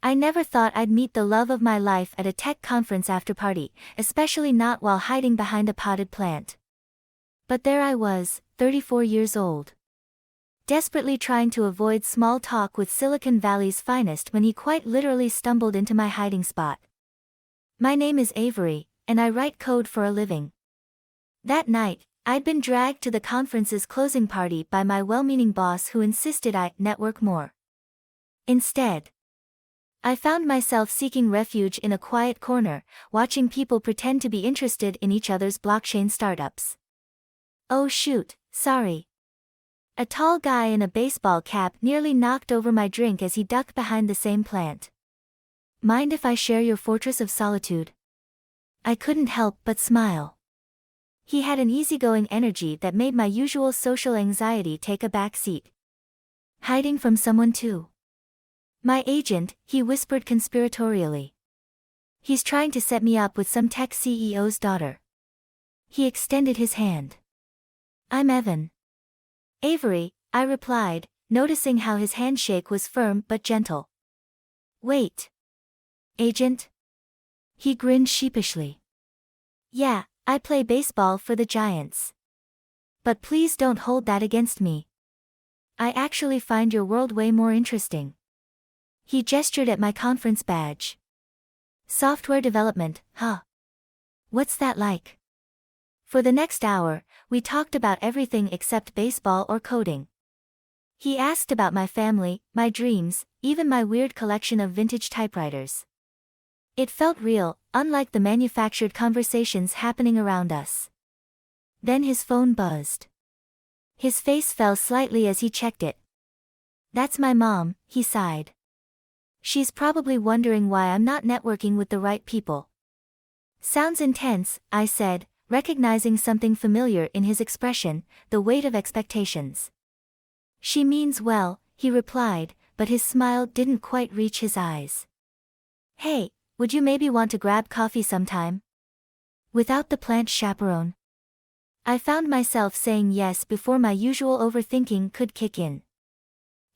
I never thought I'd meet the love of my life at a tech conference after party, especially not while hiding behind a potted plant. But there I was, 34 years old, desperately trying to avoid small talk with Silicon Valley's finest when he quite literally stumbled into my hiding spot. My name is Avery, and I write code for a living. That night, I'd been dragged to the conference's closing party by my well-meaning boss who insisted I network more. Instead, I found myself seeking refuge in a quiet corner, watching people pretend to be interested in each other's blockchain startups. Oh shoot, sorry. A tall guy in a baseball cap nearly knocked over my drink as he ducked behind the same plant. Mind if I share your fortress of solitude? I couldn't help but smile. He had an easygoing energy that made my usual social anxiety take a back seat. Hiding from someone too? My agent, he whispered conspiratorially. He's trying to set me up with some tech CEO's daughter. He extended his hand. I'm Evan. Avery, I replied, noticing how his handshake was firm but gentle. Wait. Agent? He grinned sheepishly. Yeah, I play baseball for the Giants. But please don't hold that against me. I actually find your world way more interesting. He gestured at my conference badge. Software development, huh? What's that like? For the next hour, we talked about everything except baseball or coding. He asked about my family, my dreams, even my weird collection of vintage typewriters. It felt real, unlike the manufactured conversations happening around us. Then his phone buzzed. His face fell slightly as he checked it. That's my mom, he sighed. She's probably wondering why I'm not networking with the right people. Sounds intense, I said, recognizing something familiar in his expression, the weight of expectations. She means well, he replied, but his smile didn't quite reach his eyes. Hey, would you maybe want to grab coffee sometime? Without the plant chaperone? I found myself saying yes before my usual overthinking could kick in.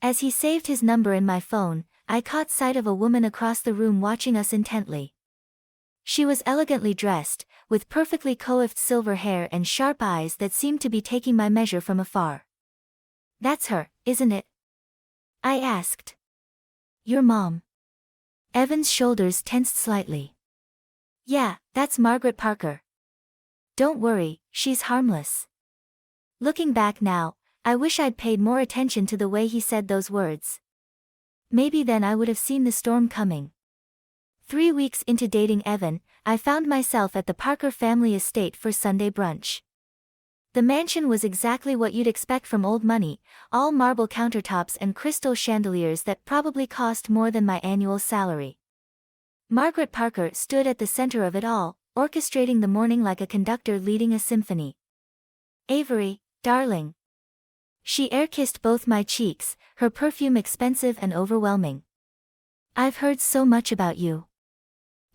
As he saved his number in my phone, I caught sight of a woman across the room watching us intently. She was elegantly dressed, with perfectly coiffed silver hair and sharp eyes that seemed to be taking my measure from afar. That's her, isn't it? I asked. Your mom. Evan's shoulders tensed slightly. Yeah, that's Margaret Parker. Don't worry, she's harmless. Looking back now, I wish I'd paid more attention to the way he said those words. Maybe then I would have seen the storm coming. 3 weeks into dating Evan, I found myself at the Parker family estate for Sunday brunch. The mansion was exactly what you'd expect from old money, all marble countertops and crystal chandeliers that probably cost more than my annual salary. Margaret Parker stood at the center of it all, orchestrating the morning like a conductor leading a symphony. Avery, darling. She air-kissed both my cheeks, her perfume expensive and overwhelming. I've heard so much about you.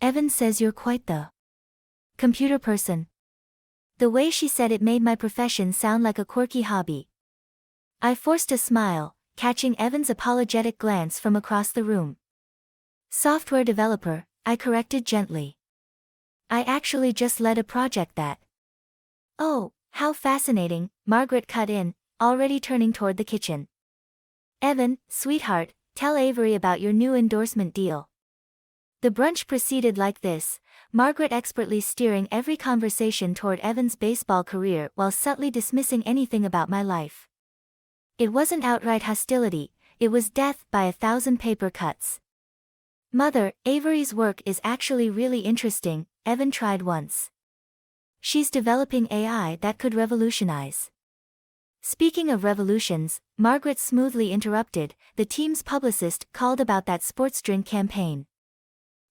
Evan says you're quite the computer person. The way she said it made my profession sound like a quirky hobby. I forced a smile, catching Evan's apologetic glance from across the room. Software developer, I corrected gently. I actually just led a project that. Oh, how fascinating, Margaret cut in, already turning toward the kitchen. Evan, sweetheart, tell Avery about your new endorsement deal. The brunch proceeded like this, Margaret expertly steering every conversation toward Evan's baseball career while subtly dismissing anything about my life. It wasn't outright hostility, it was death by 1,000 paper cuts. Mother, Avery's work is actually really interesting, Evan tried once. She's developing AI that could revolutionize. Speaking of revolutions, Margaret smoothly interrupted, the team's publicist called about that sports drink campaign.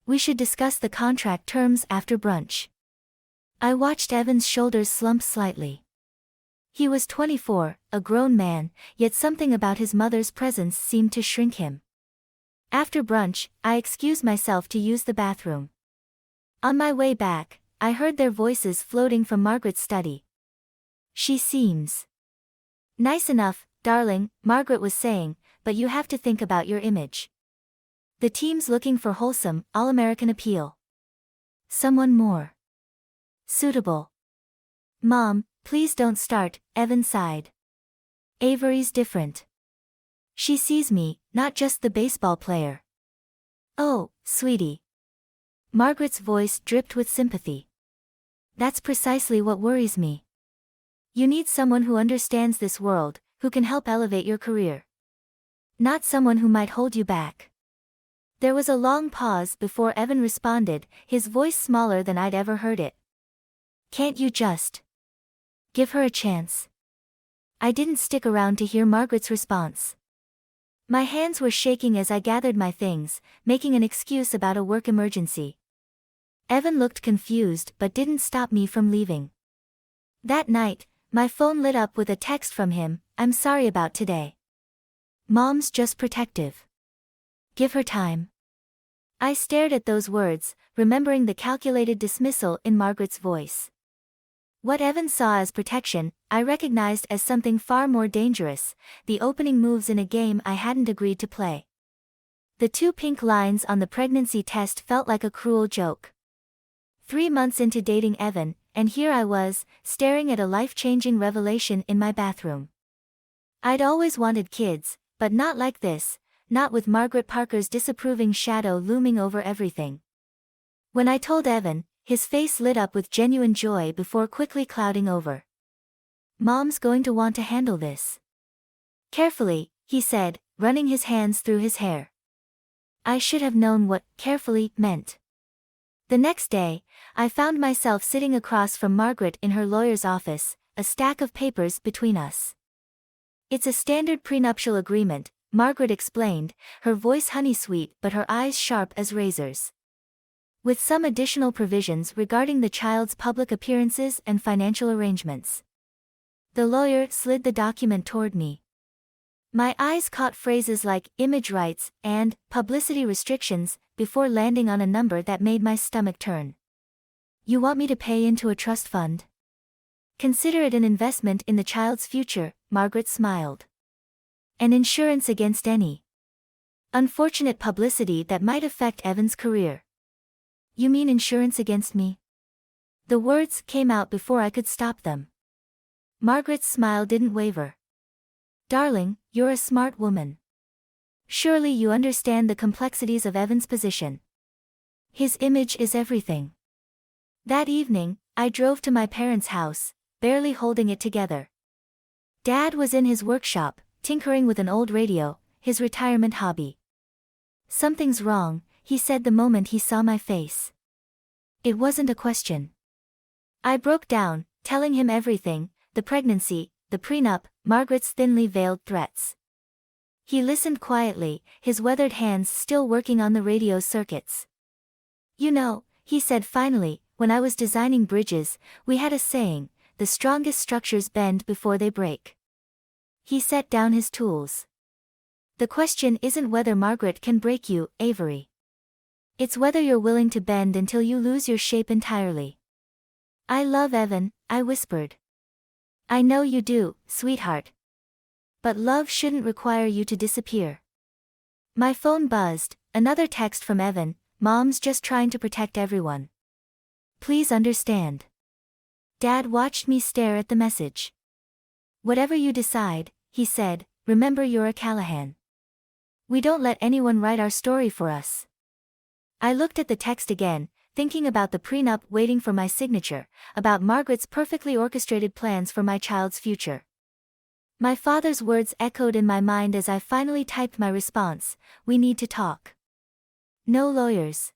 We should discuss the contract terms after brunch. I watched Evan's shoulders slump slightly. He was 24, a grown man, yet something about his mother's presence seemed to shrink him. After brunch, I excused myself to use the bathroom. On my way back, I heard their voices floating from Margaret's study. She seems nice enough, darling, Margaret was saying, but you have to think about your image. The team's looking for wholesome, all-American appeal. Someone more suitable. Mom, please don't start, Evan sighed. Avery's different. She sees me, not just the baseball player. Oh, sweetie. Margaret's voice dripped with sympathy. That's precisely what worries me. You need someone who understands this world, who can help elevate your career. Not someone who might hold you back. There was a long pause before Evan responded, his voice smaller than I'd ever heard it. Can't you just give her a chance? I didn't stick around to hear Margaret's response. My hands were shaking as I gathered my things, making an excuse about a work emergency. Evan looked confused but didn't stop me from leaving. That night, my phone lit up with a text from him, I'm sorry about today. Mom's just protective. Give her time. I stared at those words, remembering the calculated dismissal in Margaret's voice. What Evan saw as protection, I recognized as something far more dangerous, the opening moves in a game I hadn't agreed to play. The 2 pink lines on the pregnancy test felt like a cruel joke. 3 months into dating Evan, and here I was, staring at a life-changing revelation in my bathroom. I'd always wanted kids, but not like this, not with Margaret Parker's disapproving shadow looming over everything. When I told Evan, his face lit up with genuine joy before quickly clouding over. Mom's going to want to handle this carefully, he said, running his hands through his hair. I should have known what carefully meant. The next day, I found myself sitting across from Margaret in her lawyer's office, a stack of papers between us. It's a standard prenuptial agreement, Margaret explained, her voice honey-sweet but her eyes sharp as razors. With some additional provisions regarding the child's public appearances and financial arrangements. The lawyer slid the document toward me. My eyes caught phrases like image rights and publicity restrictions before landing on a number that made my stomach turn. You want me to pay into a trust fund? Consider it an investment in the child's future, Margaret smiled. An insurance against any unfortunate publicity that might affect Evan's career. You mean insurance against me? The words came out before I could stop them. Margaret's smile didn't waver. Darling, you're a smart woman. Surely you understand the complexities of Evan's position. His image is everything. That evening, I drove to my parents' house, barely holding it together. Dad was in his workshop, tinkering with an old radio, his retirement hobby. Something's wrong, he said the moment he saw my face. It wasn't a question. I broke down, telling him everything, the pregnancy, the prenup, Margaret's thinly veiled threats. He listened quietly, his weathered hands still working on the radio circuits. You know, he said finally, when I was designing bridges, we had a saying, the strongest structures bend before they break. He set down his tools. The question isn't whether Margaret can break you, Avery. It's whether you're willing to bend until you lose your shape entirely. I love Evan, I whispered. I know you do, sweetheart. But love shouldn't require you to disappear. My phone buzzed, another text from Evan, Mom's just trying to protect everyone. Please understand. Dad watched me stare at the message. Whatever you decide, he said, remember you're a Callahan. We don't let anyone write our story for us. I looked at the text again, thinking about the prenup waiting for my signature, about Margaret's perfectly orchestrated plans for my child's future. My father's words echoed in my mind as I finally typed my response, we need to talk. No lawyers.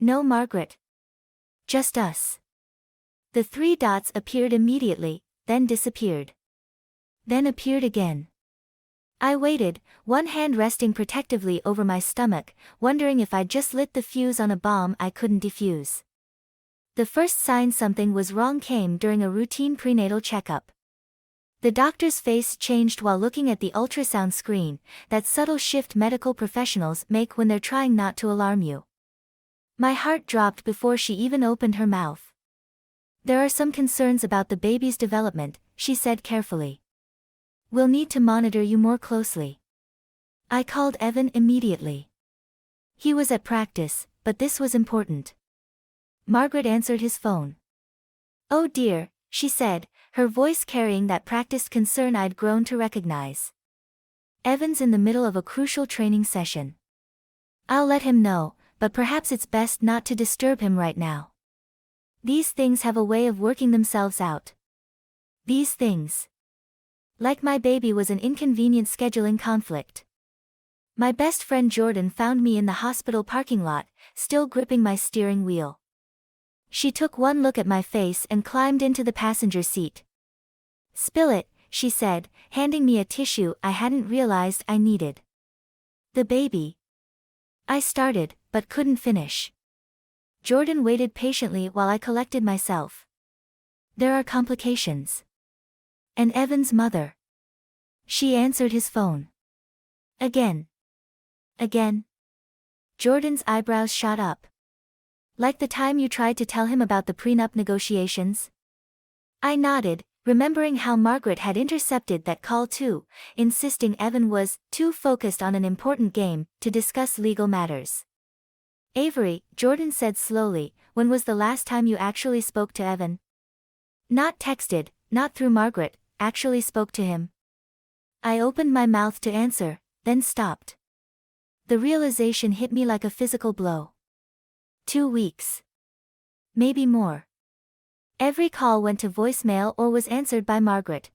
No Margaret. Just us. The 3 dots appeared immediately, then disappeared. Then appeared again. I waited, one hand resting protectively over my stomach, wondering if I'd just lit the fuse on a bomb I couldn't defuse. The first sign something was wrong came during a routine prenatal checkup. The doctor's face changed while looking at the ultrasound screen, that subtle shift medical professionals make when they're trying not to alarm you. My heart dropped before she even opened her mouth. There are some concerns about the baby's development, she said carefully. We'll need to monitor you more closely. I called Evan immediately. He was at practice, but this was important. Margaret answered his phone. "Oh dear," she said, her voice carrying that practiced concern I'd grown to recognize. "Evan's in the middle of a crucial training session. I'll let him know, but perhaps it's best not to disturb him right now. These things have a way of working themselves out. These things. Like my baby was an inconvenient scheduling conflict. My best friend Jordan found me in the hospital parking lot, still gripping my steering wheel. She took one look at my face and climbed into the passenger seat. "Spill it," she said, handing me a tissue I hadn't realized I needed. "The baby." I started, but couldn't finish. Jordan waited patiently while I collected myself. "There are complications. And Evan's mother." She answered his phone. Again. Again. Jordan's eyebrows shot up. "Like the time you tried to tell him about the prenup negotiations?" I nodded, remembering how Margaret had intercepted that call too, insisting Evan was too focused on an important game to discuss legal matters. "Avery," Jordan said slowly, "when was the last time you actually spoke to Evan?" "Not texted, not through Margaret, actually spoke to him." I opened my mouth to answer, then stopped. The realization hit me like a physical blow. 2 weeks. Maybe more. Every call went to voicemail or was answered by Margaret.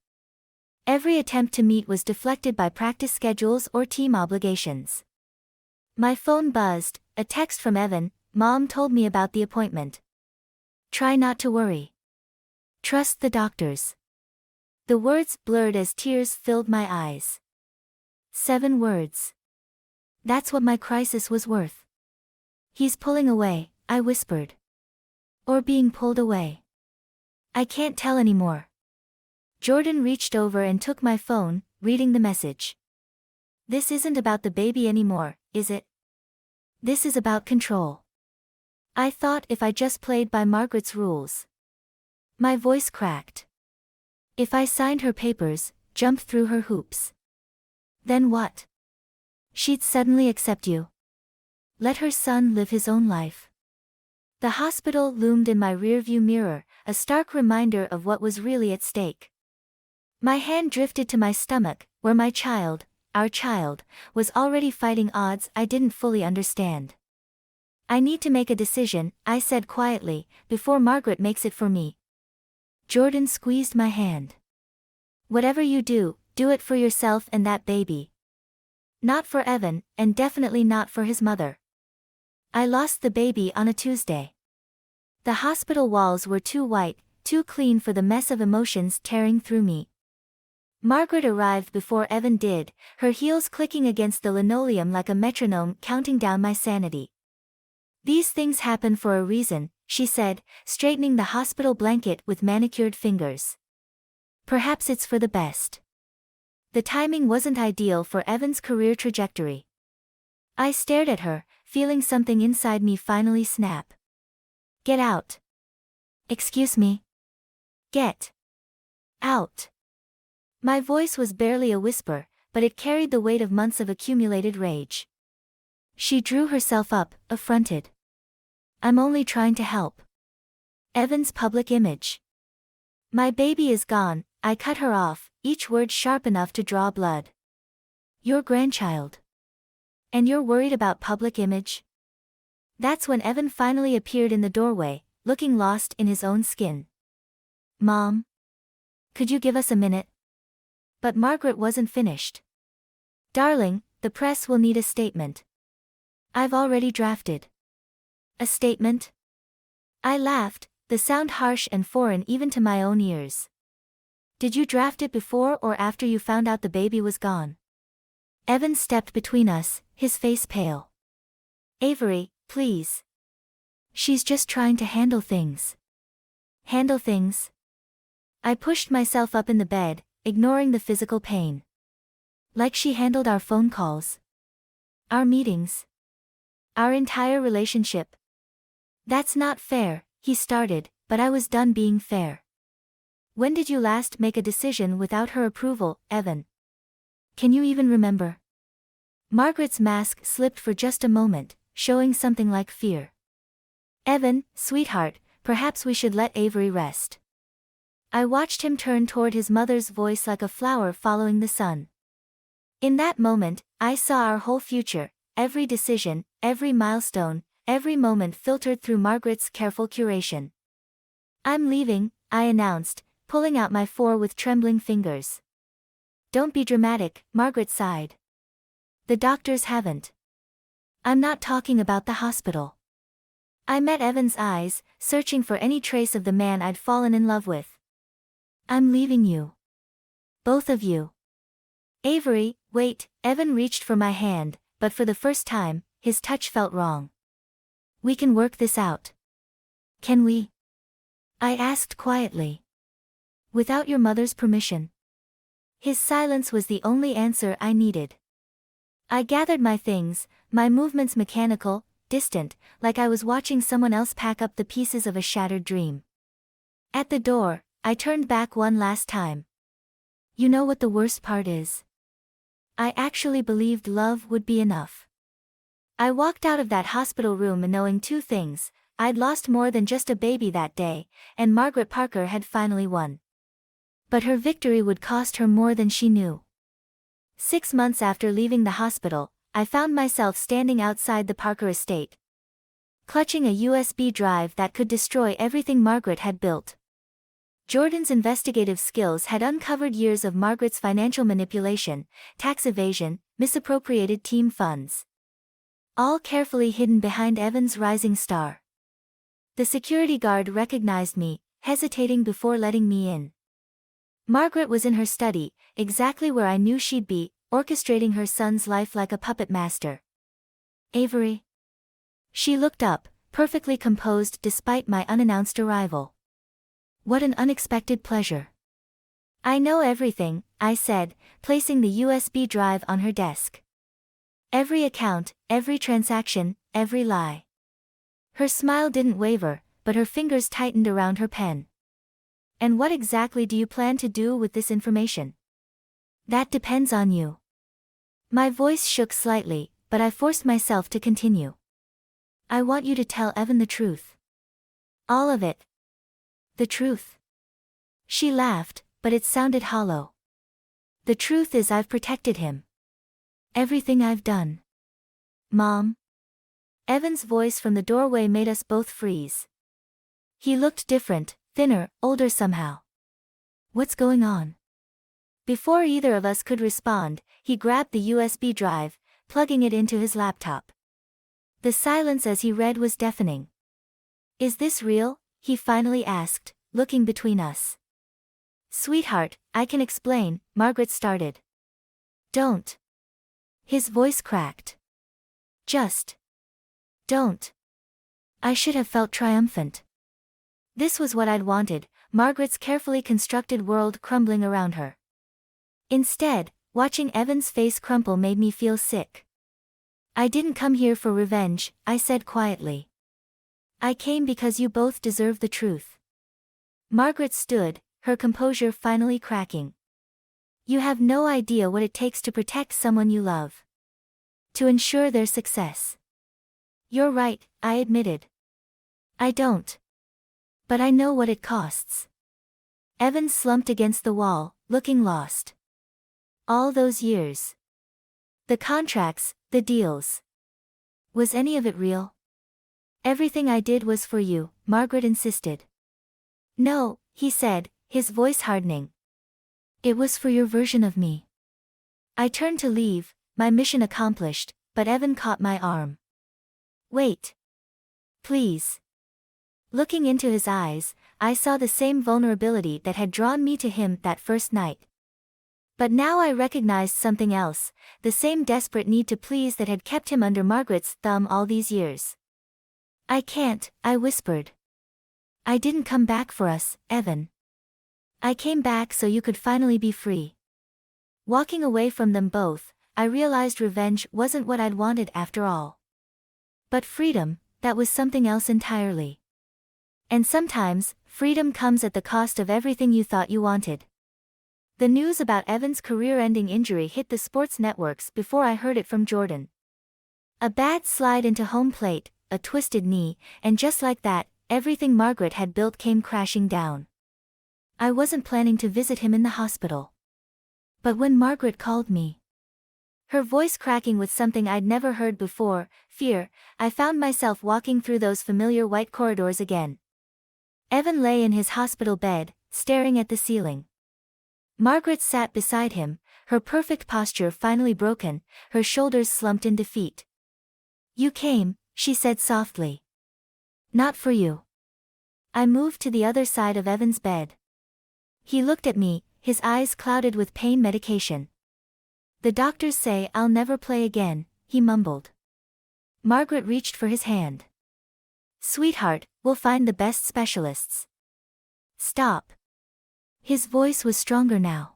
Every attempt to meet was deflected by practice schedules or team obligations. My phone buzzed, a text from Evan. "Mom told me about the appointment. Try not to worry. Trust the doctors." The words blurred as tears filled my eyes. 7 words. That's what my crisis was worth. "He's pulling away," I whispered. "Or being pulled away. I can't tell anymore." Jordan reached over and took my phone, reading the message. "This isn't about the baby anymore, is it? This is about control." I thought if I just played by Margaret's rules. My voice cracked. If I signed her papers, jumped through her hoops. Then what? She'd suddenly accept you. Let her son live his own life. The hospital loomed in my rearview mirror, a stark reminder of what was really at stake. My hand drifted to my stomach, where my child, our child, was already fighting odds I didn't fully understand. "I need to make a decision," I said quietly, "before Margaret makes it for me." Jordan squeezed my hand. "Whatever you do, do it for yourself and that baby. Not for Evan, and definitely not for his mother." I lost the baby on a Tuesday. The hospital walls were too white, too clean for the mess of emotions tearing through me. Margaret arrived before Evan did, her heels clicking against the linoleum like a metronome counting down my sanity. "These things happen for a reason," she said, straightening the hospital blanket with manicured fingers. "Perhaps it's for the best." The timing wasn't ideal for Evan's career trajectory. I stared at her, feeling something inside me finally snap. "Get out." "Excuse me?" "Get out." My voice was barely a whisper, but it carried the weight of months of accumulated rage. She drew herself up, affronted. "I'm only trying to help." Evan's public image. "My baby is gone," I cut her off, each word sharp enough to draw blood. "Your grandchild. And you're worried about public image?" That's when Evan finally appeared in the doorway, looking lost in his own skin. "Mom? Could you give us a minute?" But Margaret wasn't finished. "Darling, the press will need a statement." "I've already drafted." "A statement?" I laughed, the sound harsh and foreign even to my own ears. "Did you draft it before or after you found out the baby was gone?" Evan stepped between us, his face pale. "Avery, please. She's just trying to handle things." "Handle things?" I pushed myself up in the bed, ignoring the physical pain. "Like she handled our phone calls. Our meetings. Our entire relationship." "That's not fair," he started, but I was done being fair. "When did you last make a decision without her approval, Evan? Can you even remember?" Margaret's mask slipped for just a moment, showing something like fear. "Evan, sweetheart, perhaps we should let Avery rest." I watched him turn toward his mother's voice like a flower following the sun. In that moment, I saw our whole future, every decision, every milestone, every moment filtered through Margaret's careful curation. "I'm leaving," I announced, pulling out my four with trembling fingers. "Don't be dramatic," Margaret sighed. "The doctors haven't." "I'm not talking about the hospital." I met Evan's eyes, searching for any trace of the man I'd fallen in love with. "I'm leaving you. Both of you." "Avery, wait," Evan reached for my hand, but for the first time, his touch felt wrong. "We can work this out." "Can we?" I asked quietly. "Without your mother's permission." His silence was the only answer I needed. I gathered my things, my movements mechanical, distant, like I was watching someone else pack up the pieces of a shattered dream. At the door, I turned back one last time. You know what the worst part is? I actually believed love would be enough. I walked out of that hospital room knowing two things: I'd lost more than just a baby that day, and Margaret Parker had finally won. But her victory would cost her more than she knew. 6 months after leaving the hospital, I found myself standing outside the Parker estate, clutching a USB drive that could destroy everything Margaret had built. Jordan's investigative skills had uncovered years of Margaret's financial manipulation, tax evasion, misappropriated team funds. All carefully hidden behind Evan's rising star. The security guard recognized me, hesitating before letting me in. Margaret was in her study, exactly where I knew she'd be, orchestrating her son's life like a puppet master. "Avery?" She looked up, perfectly composed despite my unannounced arrival. "What an unexpected pleasure." "I know everything," I said, placing the USB drive on her desk. "Every account, every transaction, every lie." Her smile didn't waver, but her fingers tightened around her pen. "And what exactly do you plan to do with this information?" "That depends on you." My voice shook slightly, but I forced myself to continue. "I want you to tell Evan the truth. All of it." "The truth?" She laughed, but it sounded hollow. "The truth is I've protected him. Everything I've done." "Mom?" Evan's voice from the doorway made us both freeze. He looked different, thinner, older somehow. "What's going on?" Before either of us could respond, he grabbed the USB drive, plugging it into his laptop. The silence as he read was deafening. "Is this real?" he finally asked, looking between us. "Sweetheart, I can explain," Margaret started. "Don't." His voice cracked. "Just don't." I should have felt triumphant. This was what I'd wanted, Margaret's carefully constructed world crumbling around her. Instead, watching Evan's face crumple made me feel sick. "I didn't come here for revenge," I said quietly. "I came because you both deserve the truth." Margaret stood, her composure finally cracking. "You have no idea what it takes to protect someone you love. To ensure their success." "You're right," I admitted. "I don't. But I know what it costs." Evan slumped against the wall, looking lost. "All those years. The contracts, the deals. Was any of it real?" "Everything I did was for you," Margaret insisted. "No," he said, his voice hardening. "It was for your version of me." I turned to leave, my mission accomplished, but Evan caught my arm. "Wait. Please." Looking into his eyes, I saw the same vulnerability that had drawn me to him that first night. But now I recognized something else, the same desperate need to please that had kept him under Margaret's thumb all these years. "I can't," I whispered. "I didn't come back for us, Evan. I came back so you could finally be free." Walking away from them both, I realized revenge wasn't what I'd wanted after all. But freedom, that was something else entirely. And sometimes, freedom comes at the cost of everything you thought you wanted. The news about Evan's career-ending injury hit the sports networks before I heard it from Jordan. A bad slide into home plate, a twisted knee, and just like that, everything Margaret had built came crashing down. I wasn't planning to visit him in the hospital. But when Margaret called me, her voice cracking with something I'd never heard before, fear, I found myself walking through those familiar white corridors again. Evan lay in his hospital bed, staring at the ceiling. Margaret sat beside him, her perfect posture finally broken, her shoulders slumped in defeat. "You came," she said softly. "Not for you." I moved to the other side of Evan's bed. He looked at me, his eyes clouded with pain medication. "The doctors say I'll never play again," he mumbled. Margaret reached for his hand. "Sweetheart, we'll find the best specialists." "Stop." His voice was stronger now.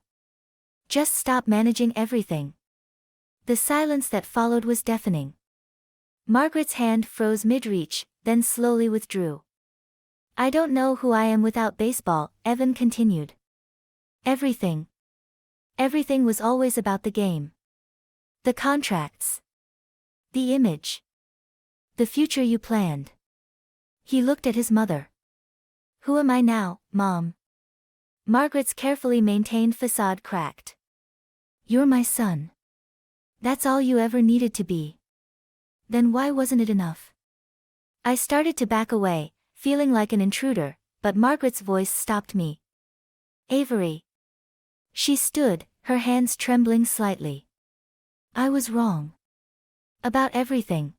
"Just stop managing everything." The silence that followed was deafening. Margaret's hand froze mid-reach, then slowly withdrew. "I don't know who I am without baseball," Evan continued. "Everything. Everything was always about the game. The contracts. The image. The future you planned." He looked at his mother. "Who am I now, Mom?" Margaret's carefully maintained facade cracked. "You're my son. That's all you ever needed to be." "Then why wasn't it enough?" I started to back away, feeling like an intruder, but Margaret's voice stopped me. "Avery." She stood, her hands trembling slightly. "I was wrong. About everything.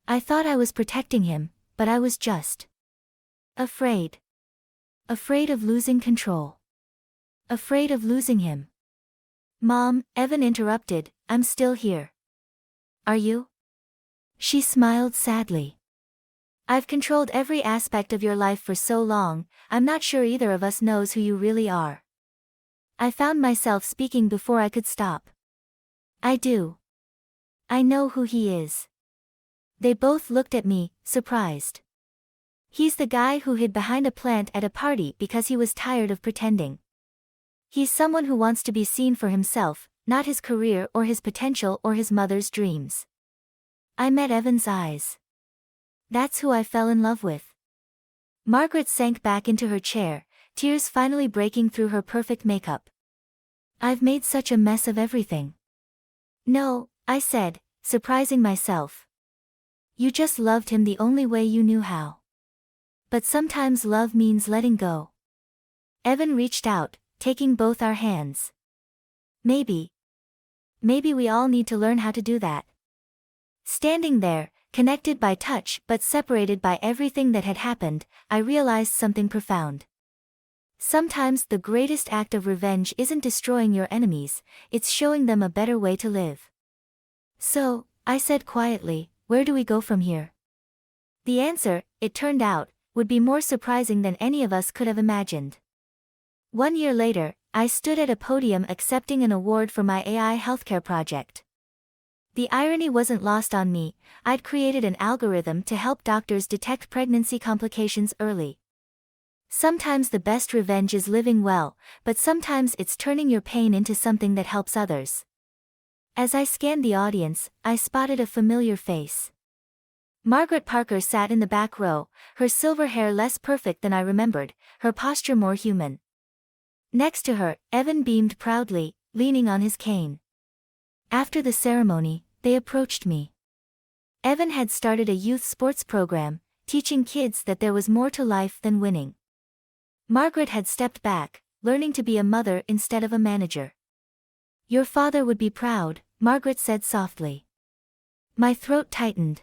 I thought I was protecting him, but I was just afraid. Afraid of losing control. Afraid of losing him." "Mom," Evan interrupted, "I'm still here." "Are you?" She smiled sadly. "I've controlled every aspect of your life for so long, I'm not sure either of us knows who you really are." I found myself speaking before I could stop. "I do. I know who he is." They both looked at me, surprised. "He's the guy who hid behind a plant at a party because he was tired of pretending. He's someone who wants to be seen for himself, not his career or his potential or his mother's dreams." I met Evan's eyes. "That's who I fell in love with." Margaret sank back into her chair, tears finally breaking through her perfect makeup. "I've made such a mess of everything." "No," I said, surprising myself. "You just loved him the only way you knew how. But sometimes love means letting go." Evan reached out, taking both our hands. Maybe we all need to learn how to do that." Standing there, connected by touch but separated by everything that had happened, I realized something profound. Sometimes the greatest act of revenge isn't destroying your enemies, it's showing them a better way to live. "So," I said quietly, "where do we go from here?" The answer, it turned out, would be more surprising than any of us could have imagined. 1 year later, I stood at a podium accepting an award for my AI healthcare project. The irony wasn't lost on me, I'd created an algorithm to help doctors detect pregnancy complications early. Sometimes the best revenge is living well, but sometimes it's turning your pain into something that helps others. As I scanned the audience, I spotted a familiar face. Margaret Parker sat in the back row, her silver hair less perfect than I remembered, her posture more human. Next to her, Evan beamed proudly, leaning on his cane. After the ceremony, they approached me. Evan had started a youth sports program, teaching kids that there was more to life than winning. Margaret had stepped back, learning to be a mother instead of a manager. "Your father would be proud," Margaret said softly. My throat tightened.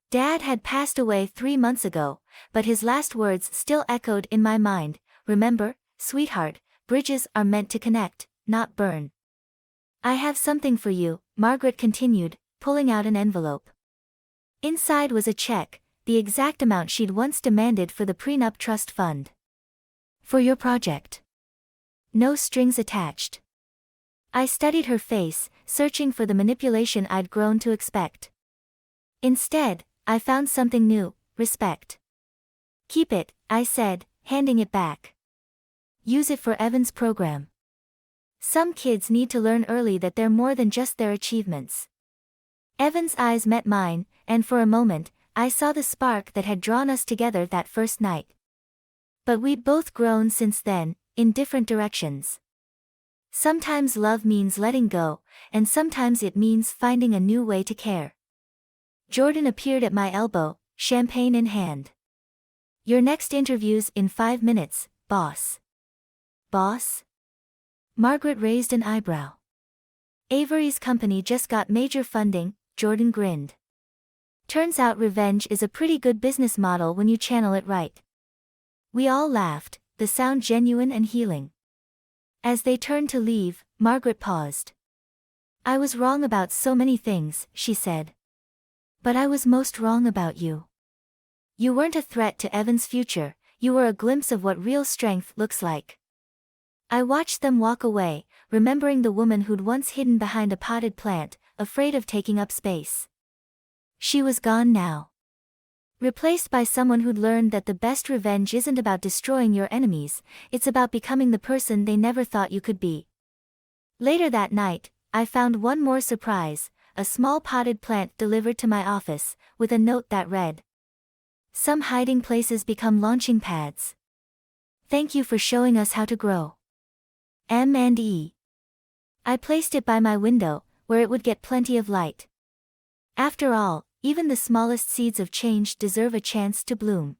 Dad had passed away 3 months ago, but his last words still echoed in my mind. "Remember, sweetheart, bridges are meant to connect, not burn." "I have something for you," Margaret continued, pulling out an envelope. Inside was a check, the exact amount she'd once demanded for the prenup trust fund. "For your project. No strings attached." I studied her face, searching for the manipulation I'd grown to expect. Instead, I found something new: respect. "Keep it," I said, handing it back. "Use it for Evan's program. Some kids need to learn early that they're more than just their achievements." Evan's eyes met mine, and for a moment, I saw the spark that had drawn us together that first night. But we'd both grown since then, in different directions. Sometimes love means letting go, and sometimes it means finding a new way to care. Jordan appeared at my elbow, champagne in hand. Your next interview's in 5 minutes, boss. Boss? Margaret raised an eyebrow. Avery's company just got major funding, Jordan grinned. Turns out revenge is a pretty good business model when you channel it right. We all laughed, the sound genuine and healing. As they turned to leave, Margaret paused. I was wrong about so many things, she said. But I was most wrong about you. You weren't a threat to Evan's future, you were a glimpse of what real strength looks like. I watched them walk away, remembering the woman who'd once hidden behind a potted plant, afraid of taking up space. She was gone now. Replaced by someone who'd learned that the best revenge isn't about destroying your enemies, it's about becoming the person they never thought you could be. Later that night, I found one more surprise, a small potted plant delivered to my office, with a note that read, "Some hiding places become launching pads. Thank you for showing us how to grow. M&E." I placed it by my window, where it would get plenty of light. After all, even the smallest seeds of change deserve a chance to bloom.